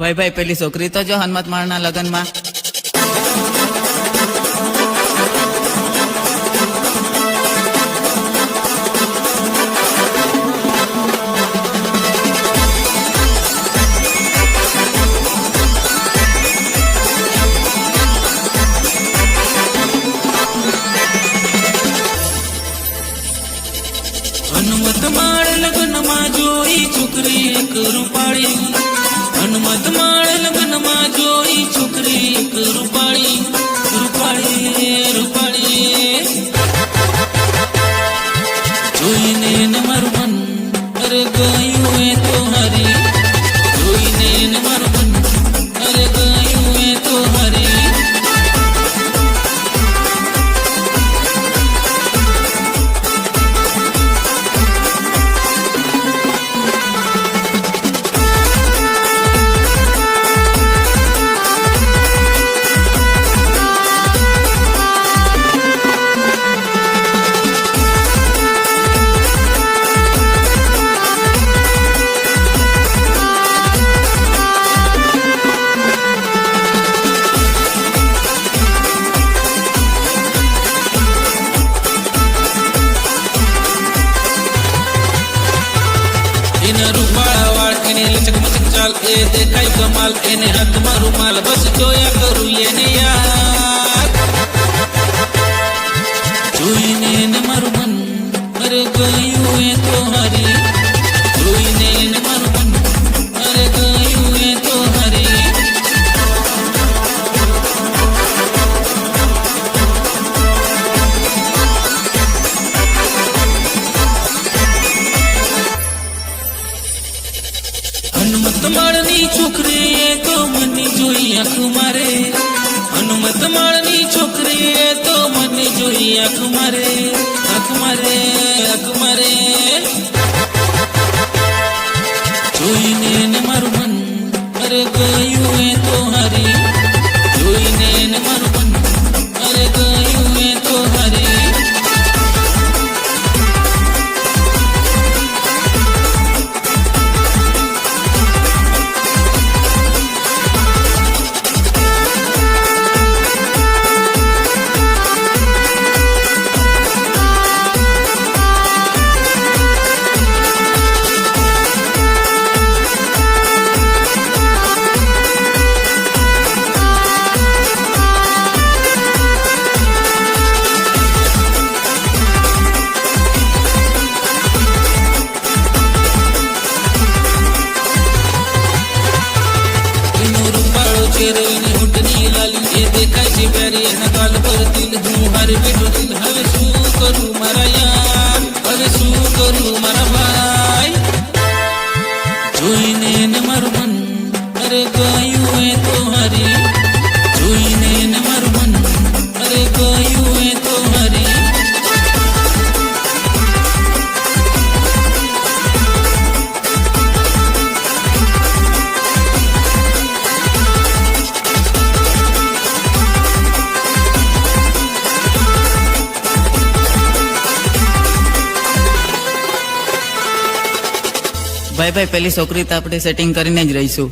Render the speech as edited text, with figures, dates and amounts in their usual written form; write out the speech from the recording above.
ભાઈ ભાઈ પેલી છોકરી તો જો હનુમત માળના લગનમાં હનુમત માળ લગ્નમાં જોઈ છોકરી એક રૂપાળી, હનુમત માળ લગ્નમાં જોઈ છોકરી એક રૂપાળી, રૂપાળી રૂપાળી જોઈને ન મારું મન અરે ગયું એ તો હરી, જોઈને ન મારું મન અરે ગયું એ તો હરી. એના રૂપાળા વાળ એને લચક મચક ચાલ એ દેખાય કમાલ, એને હાથમાં રૂમાલ બસ જોયા કરું એને યાદ, જોઈને ન મારું મન અરે ગયું એ તો હરી, જોઈને ન મારું મન અરે ગયું એ તો હરી. હનુમત માળની છોકરીએ તો મને જોઈ આંખ મારે, હનુમત માળની છોકરીએ તો મને જોઈ આંખ મારે, આંખ મારે આંખ મારે જોઈને ન મારું મન અરે ગયું એ તો હરી, જોઈને ન મારું મન અરે ગયું એ તો હરી. એની ઊંટની લાલી એ દેખાય છે પ્યારી, એના ગાલ પર દિલ હું હારે બેઠો દિલ. હવે શું કરું મારા યાર, હવે શું કરું મારા ભાઈ, જોઈને ન મારું મન અરે ગયું એ તો હરી, જોઈને ન મારું મન અરે ગયું એ તો હરી. ભાઈ ભાઈ પેલી છોકરી તો આપણે સેટિંગ કરીને જ રહીશું.